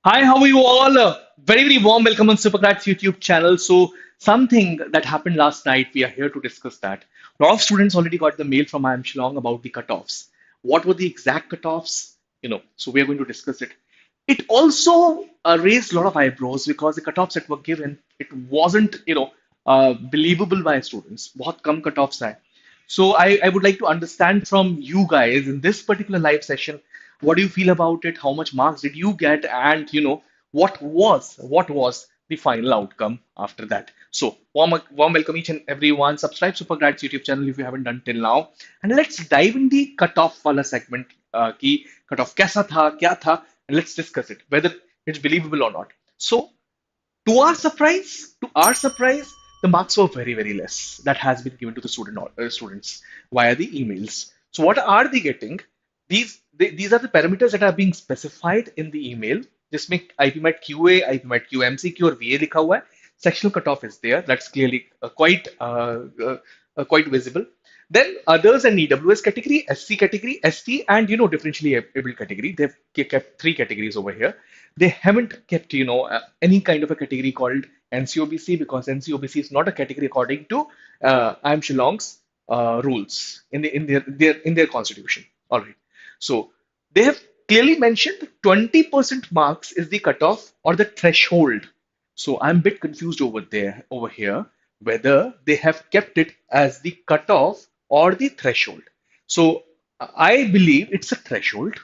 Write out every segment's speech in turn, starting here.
Hi, how are you all? Very warm welcome on Supercrats YouTube channel. So, something that happened last night, we are here to discuss that. A lot of students already got the mail from IIM Shillong about the cutoffs. What were the exact cutoffs? So we are going to discuss it. It also raised a lot of eyebrows because the cutoffs that were given, it wasn't, believable by students. बहुत कम cutoffs है. So I would like to understand from you guys in this particular live session, what do you feel about it? How much marks did you get? And what was the final outcome after that? So warm welcome each and everyone. Subscribe Supergrads YouTube channel if you haven't done till now. And let's dive in the cutoff wala segment. कि cutoff कैसा था, क्या था, and let's discuss it, whether it's believable or not. So to our surprise, the marks were very less. That has been given to the students via the emails. So what are they getting? These are the parameters that are being specified in the email. जिसमें IPMAT QA, IPMAT QMCQ और VA लिखा हुआ है. Sectional cutoff is there. That's clearly quite visible. Then others and EWS category, SC category, ST, and differentially able category. They've kept three categories over here. They haven't kept any kind of a category called NCOBC because NCOBC is not a category according to IIM Shillong's rules in their constitution. All right. So they have clearly mentioned 20% marks is the cutoff or the threshold. So I'm a bit confused over here, whether they have kept it as the cutoff or the threshold. So I believe it's a threshold,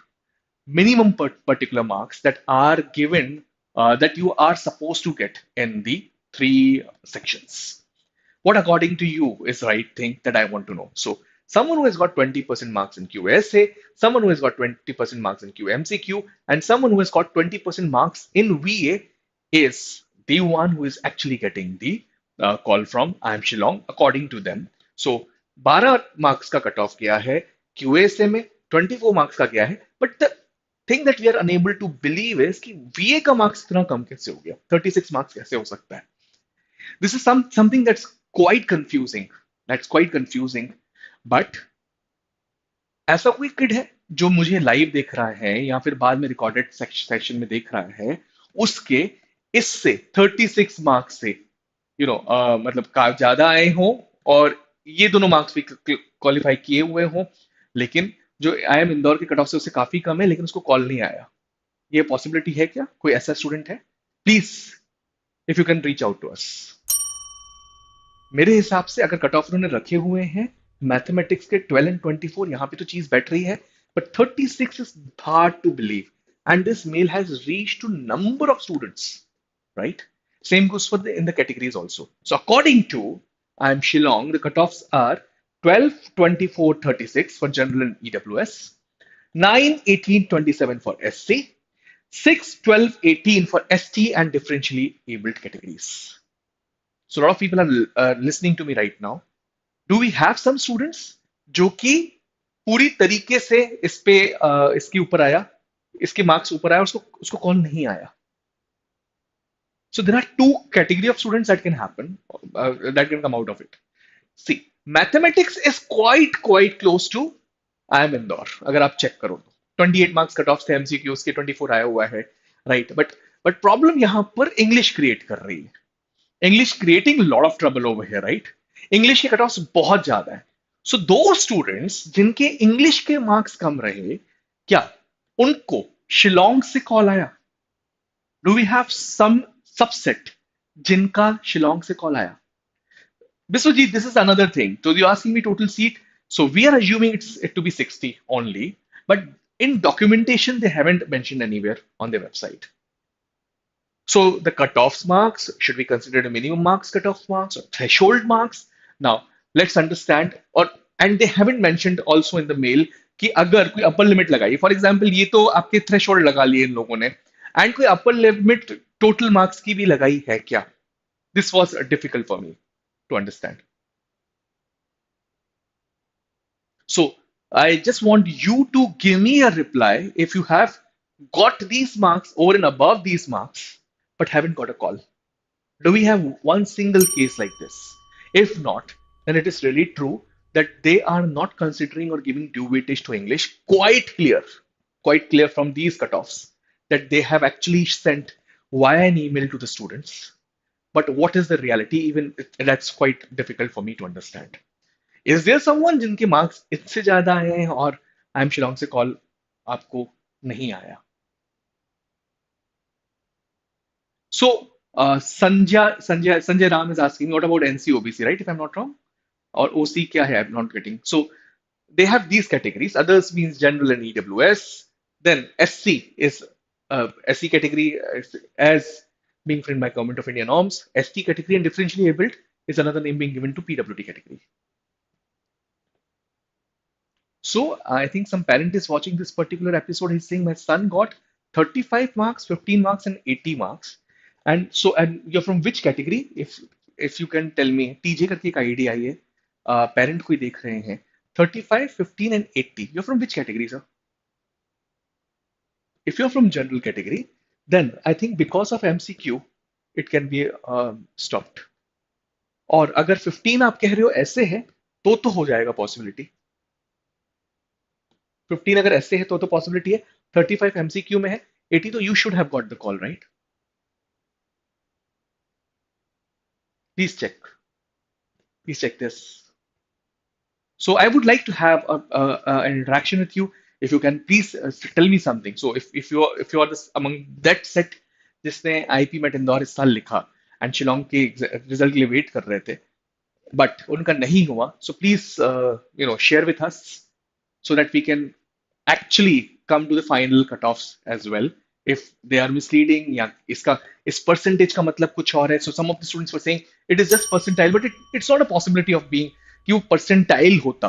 minimum particular marks that are given, that you are supposed to get in the three sections. What according to you is the right thing that I want to know? So someone who has got 20% marks in QSA, someone who has got 20% marks in QMCQ, and someone who has got 20% marks in VA is the one who is actually getting the call from IIM Shillong according to them. So 12 marks का cut off गया है QASA में, 24 marks का गया है, but the thing that we are unable to believe is कि VA का marks इतना कम कैसे हो गया, 36 marks कैसे हो सकता है? This is something that's quite confusing. That's quite confusing. But ऐसा कोई किड है जो मुझे लाइव देख रहा है या फिर बाद में रिकॉर्डेड सेक्शन में देख रहा है, उसके इससे 36 मार्क्स से मतलब ज्यादा आए हों और ये दोनों मार्क्स भी क्वालिफाई किए हुए हों, लेकिन जो IIM इंदौर के कट ऑफ से उससे काफी कम है लेकिन उसको कॉल नहीं आया? ये पॉसिबिलिटी है क्या? कोई ऐसा स्टूडेंट है? Please, if you can reach out to us. मेरे हिसाब से अगर कट ऑफ उन्होंने रखे हुए हैं मैथमेटिक्स के 12 एंड 24, यहाँ पे तो चीज बैठ रही है, but 36 is hard to believe and this mail has reach to number of students, right? Same goes for in the categories also. So according to IIM Shillong, the cutoffs are 12, 24, 36 for general and EWS, 9, 18, 27 for SC, 6, 12, 18 for ST and differentially abled categories. So a lot of people are listening to me right now. Do we have some students जो कि पूरी तरीके से इस पे इसके ऊपर आया, इसके मार्क्स ऊपर आया, उसको उसको कॉल नहीं आया? So there are two category of students that can happen, that can come out of it. See, mathematics is quite close to IIM Indore. अगर आप चेक करो तो 28 मार्क्स कट ऑफ थे, MCQs के 24 आया हुआ है, राइट? बट प्रॉब्लम यहाँ पर इंग्लिश क्रिएट कर रही है. English creating lot of trouble over here, right? English के कट ऑफ बहुत ज्यादा है. सो दो स्टूडेंट्स जिनके इंग्लिश के मार्क्स कम रहे, क्या उनको शिलोंग से कॉल आया? Do we have some subset जिनका शिलोंग से कॉल आया? Biswajit, this is another thing. So you're asking me total seat. So we are assuming it to be 60 only, but in documentation they haven't mentioned anywhere on their website. So the cutoffs marks, should be considered a minimum marks cutoff marks or threshold marks? Now let's understand. और and they haven't mentioned also in the mail कि अगर कोई upper limit लगाई, for example ये तो आपके threshold लगा लिए इन लोगों ने, एंड कोई अपर लिमिट टोटल मार्क्स की भी लगाई है क्या? This was difficult for me to understand. So I just want you to give me a reply if you have got these marks over and above these marks but haven't got a call. Do we have one single case like this? If not, then it is really true that they are not considering or giving due weightage to English. Quite clear from these cutoffs that they have actually sent via an email to the students. But what is the reality? Even that's quite difficult for me to understand. Is there someone जिनके marks इससे ज्यादा आए हैं और I am Shillong से call आपको नहीं आया? So Sanjay Ram is asking, what about NCOBC, right? If I'm not wrong, or OC क्या है? I'm not getting. So they have these categories. Others means general and EWS. Then SC is SC category as being framed by Government of India norms. ST category and differentially abled is another name being given to PWD category. So I think some parent is watching this particular episode. He's saying my son got 35 marks, 15 marks, and 80 marks. And so, and you're from which category? If you can tell me, TJ करके एक ID I है, parent कोई देख रहे हैं, 35, 15, and 80. You're from which category, sir? If you're from general category, then I think because of MCQ, it can be stopped. और अगर 15 आप कह रहे हो ऐसे है, तो हो जाएगा possibility. 15 अगर ऐसे है तो पॉसिबिलिटी है. 35 एमसीक्यू में है, 80 तो you should have got the call, right? Please check this. So I would like to have an interaction with you. If you can please tell me something. So if you are this among that set जिसने IPMAT Indore इस साल लिखा and Shillong के result के लिए wait कर रहे थे बट उनका नहीं हुआ, so please share with us so that we can actually come to the final cutoffs as well. If they are misleading या इसका इस percentage का मतलब कुछ और है. So some of the students were saying it is just percentile, but it's not a possibility of being कि वो percentile होता.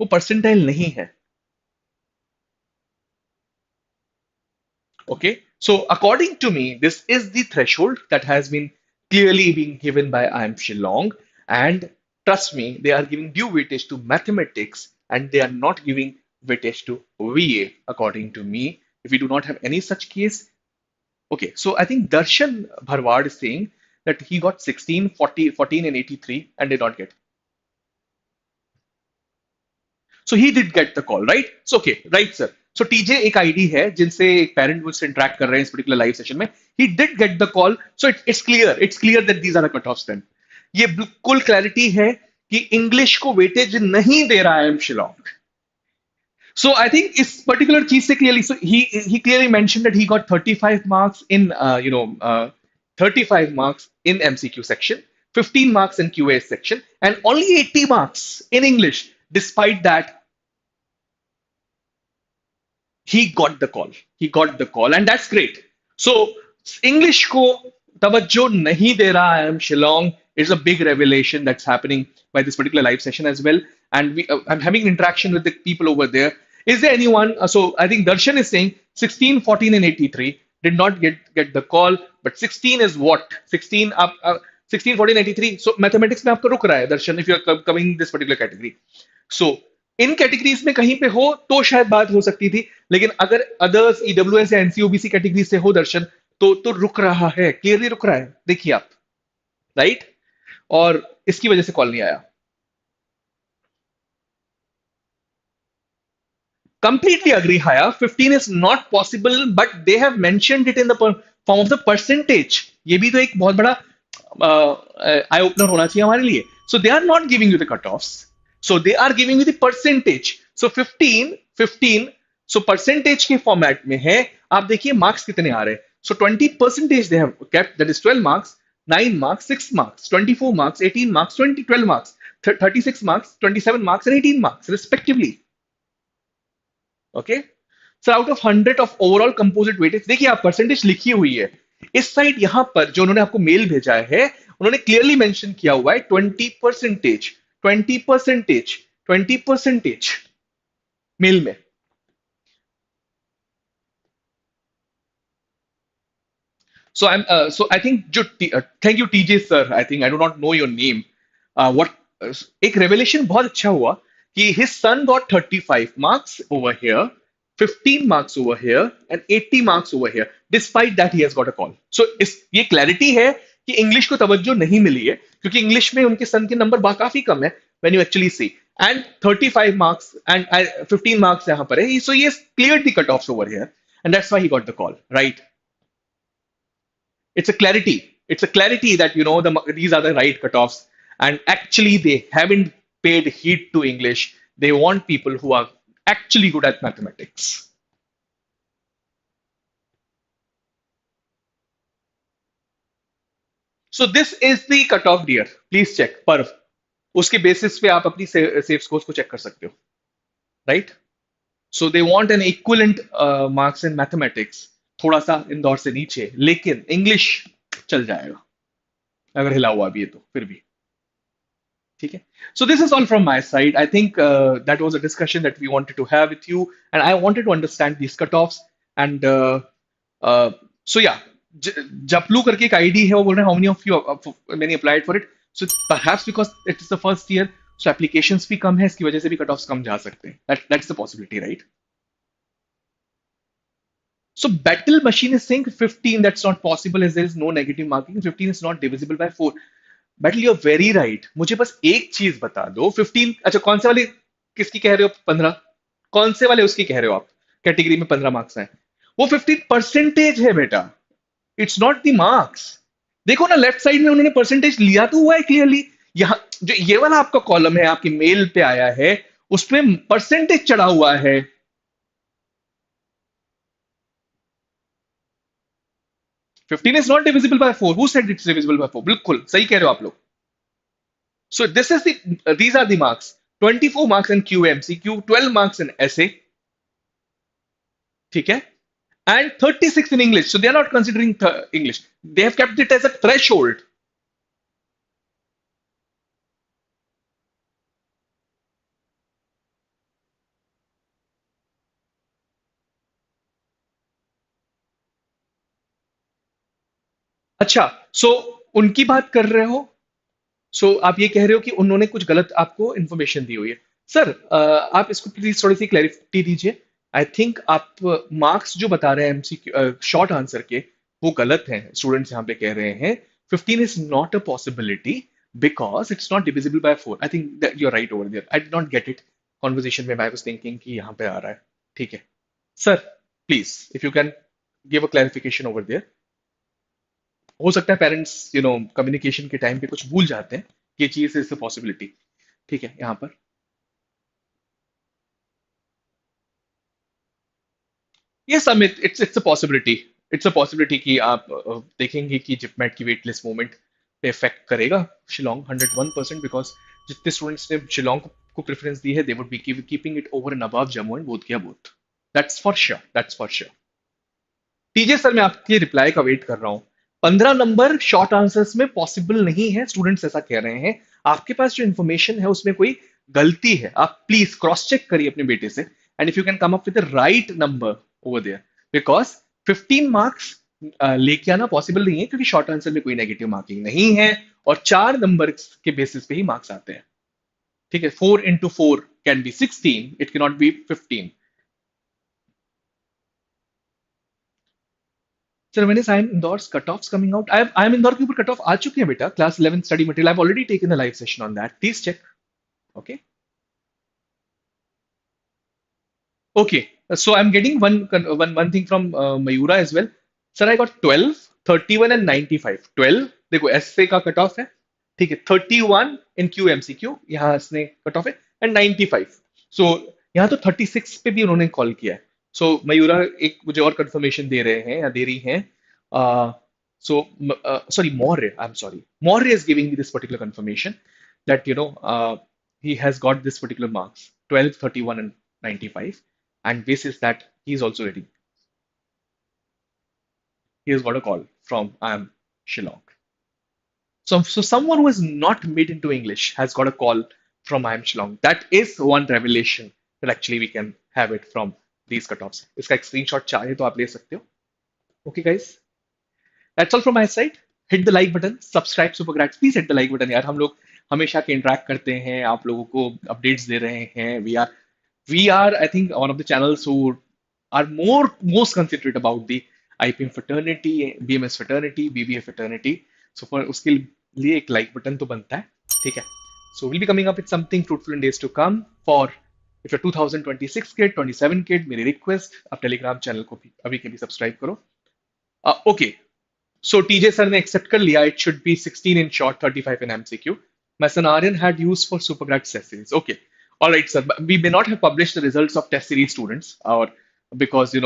वो percentile नहीं है. Okay, so according to me, this is the threshold that has been clearly being given by IIM Shillong, and trust me, they are giving due weightage to mathematics and they are not giving weightage to VA, according to me. If we do not have any such case, okay. So I think Darshan Bharwad is saying that he got 16, 40, 14, and 83 and did not get. So he did get the call, right? So okay, right, sir. So TJ एक ID है जिनसे एक parent मुझसे interact कर रहे हैं इस particular live session में. He did get the call, so it's clear that these are the cutoffs then. ये बिल्कुल क्लैरिटी है कि इंग्लिश को वेटेज नहीं दे रहा है शिलोंग. So I think इस पर्टिकुलर चीज से clearly, so he clearly mentioned that he got 35 marks in 35 marks in MCQ section, 15 marks in QA section, and only 80 marks in English. Despite that, he got the call, and that's great. So English को तवज्जो नहीं दे रहा है Shillong is a big revelation that's happening by this particular live session as well. And I'm having interaction with the people over there. Is there anyone? So I think Darshan is saying 16, 14, and 83 did not get the call, but 16 is what? 16 up. 16, 14, 83. So mathematics में आपको रुक रहा है दर्शन, if you are coming in this particular category. So in categories में कहीं पे हो तो शायद बात हो सकती थी, लेकिन अगर अदर्स ईडब्ल्यूएस या एनसीओबीसी कैटेगरी से हो दर्शन तो रुक रहा है, क्लियरली रुक रहा है. देखिए आप, राइट? और इसकी वजह से कॉल नहीं आया. Completely agree, Haya. 15 is not possible, but they have mentioned it in the form of the percentage. ये भी तो एक बहुत बड़ा eye opener होना चाहिए हमारे लिए. So they are not giving you the cutoffs. So they are giving you the percentage. So 15. So percentage के format में है. आप देखिए marks कितने आ रहे हैं. So 20% they have kept. That is 12 marks, 9 marks, 6 marks, 24 marks, 18 marks, 12 marks, 36 marks, 27 marks, and 18 marks respectively. Okay. So out of 100 of overall composite weightage, देखिए आप परसेंटेज लिखी हुई है इस साइड. यहां पर जो उन्होंने आपको मेल भेजा है उन्होंने क्लियरली मेंशन किया हुआ है 20% मेल में. So I think thank you TJ sir. I think I do not know your name. एक रेवलेशन बहुत अच्छा हुआ कि his son got 35 marks over here, 15 marks over here, and 80 marks over here. Despite that, he has got a call. So ये clarity है कि English को तवज्जो नहीं मिली है क्योंकि इंग्लिश में उनके सन के नंबर काफी कम है when you actually see. And 35 marks and 15 marks यहाँ पर है. So he has cleared the cutoffs over here. and that's why he got the call, right? It's a clarity. It's a clarity that these are the right cutoffs, and actually they haven't paid heed to English. They want people who are actually good at mathematics. So this is the cutoff, dear. Please check per. उसके basis पे आप अपनी safe scores को check कर सकते हो, right? So they want an equivalent marks in mathematics, थोड़ा सा इंदौर से नीचे, लेकिन इंग्लिश चल जाएगा अगर हिला हुआ भी है तो फिर भी ठीक है. So this is all from my side. I think that was a discussion that we wanted to have with you, and I wanted to understand these cutoffs. And uh, so yeah, Japlu करके एक ID है, वो बोल रहे हैं how many of you many applied for it. So perhaps because it is the first year, so applications भी कम है, इसकी वजह से भी cutoffs कम जा सकते हैं. That's the possibility, right? So battle machine is saying 15. That's not possible as there is no negative marking. 15 is not divisible by 4. बैटल यू आर वेरी राइट. मुझे बस एक चीज बता दो, 15, अच्छा कौन से वाले किसकी कह रहे हो 15? कौन से वाले उसकी कह रहे हो आप कैटेगरी में 15 मार्क्स हैं? वो 15% है बेटा, इट्स नॉट द मार्क्स. देखो ना लेफ्ट साइड में उन्होंने परसेंटेज लिया तो हुआ है क्लियरली. यहाँ जो ये वाला आपका कॉलम है आपकी मेल पे आया है, उसमें परसेंटेज चढ़ा हुआ है. 15 is not divisible by 4. Who said it's divisible by 4? बिल्कुल सही कह रहे हो आप लोग. So this is these are the marks. 24 marks in QMCQ, 12 marks in essay, ठीक है? And 36 in English. So they are not considering English. They have kept it as a threshold. अच्छा, so उनकी बात कर रहे हो. सो आप ये कह रहे हो कि उन्होंने कुछ गलत आपको इन्फॉर्मेशन दी हुई है. सर आप इसको प्लीज थोड़ी सी क्लैरिटी दीजिए. आई थिंक आप मार्क्स जो बता रहे हैं एमसीक्यू शॉर्ट आंसर के, वो गलत हैं. स्टूडेंट्स यहाँ पे कह रहे हैं 15 is not a possibility because it's not divisible by 4. I think that you are right over there. I did not get it conversation में. आई वाज थिंकिंग कि यहाँ पे आ रहा है. ठीक है sir, please if you can give a clarification over there. हो सकता है पेरेंट्स कम्युनिकेशन के टाइम पे कुछ भूल जाते हैं. ये चीज इज अ पॉसिबिलिटी. ठीक है यहाँ पर. Yes Amit, it's a possibility. It's a possibility कि आप देखेंगे कि जिपमेट की वेट लिस्ट मूवमेंट पे इफेक्ट करेगा शिलोंग 101%, बिकॉज जितने स्टूडेंट्स ने शिलोंग को प्रेफरेंस दी है they would be keeping it over and above Jammu and बोध किया both. That's for sure, that's for sure. TJ sir मैं आपके रिप्लाई का वेट कर रहा हूँ. 15 नंबर शॉर्ट आंसर्स में पॉसिबल नहीं है, स्टूडेंट्स ऐसा कह रहे हैं. आपके पास जो इन्फॉर्मेशन है उसमें कोई गलती है. आप प्लीज क्रॉस चेक करिए अपने बेटे से, and if you can come up with the right number over there, because 15 marks लेके आना पॉसिबल नहीं है क्योंकि शॉर्ट आंसर में कोई नेगेटिव मार्किंग नहीं है, और 4 नंबर के बेसिस पे ही मार्क्स आते हैं. ठीक है, 4 into 4 can be 16, it can not be 15. Sir, when is IIM Indoor's cutoffs coming out? IIM Indoor के ऊपर cutoff आ चुके हैं बेटा. Class 11 study material. I've already taken a live session on that. Please check. Okay. Okay. So I'm getting one thing from Mayura as well. Sir, I got 12, 31 and 95. 12 देखो essay का cutoff है. ठीक है. 31 in QMCQ यहाँ इसने cutoff है, and 95. So यहाँ तो 36 पे भी उन्होंने कॉल किया है. So मयूरा एक मुझे और कंफर्मेशन दे रहे हैं या दे रही हैं. So sorry, Morre, I'm sorry. Morre is giving me this particular confirmation that he has got this particular marks 12, 31 and 95, and basis that he is also ready. He has got a call from IIM Shillong. So someone who has not made into English has got a call from IIM Shillong. That is one revelation that actually we can have it from these cutoffs. इसका एक screenshot चाहे तो आप ले सकते हो. Okay, guys. That's all from my side. Hit the like button, subscribe Supergrads. Please hit the like button यार. हम लोग हमेशा के इंटरेक्ट करते हैं, आप लोगों को अपडेट्स दे रहे हैं. We are I think one of the channels who are most considerate about the IPM fraternity, BMS fraternity, BBA fraternity. So for उसके लिए एक like button तो बनता है. ठीक है. So we'll be coming up with something fruitful in days to come for If you're 2026 kid, 27 kid, मेरी request आप टेलीग्राम चैनल को भी अभी के भी सब्सक्राइब करो. ओके, so TJ sir ने accept कर लिया. It should be 16 in short, 35 in MCQ. My son Aryan had used for Supergrad test series. Okay, all right, sir. But we may not have published the results of test series students, or because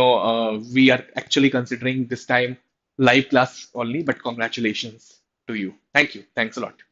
we are actually considering this time live class only. But congratulations to you. Thank you. Thanks a lot.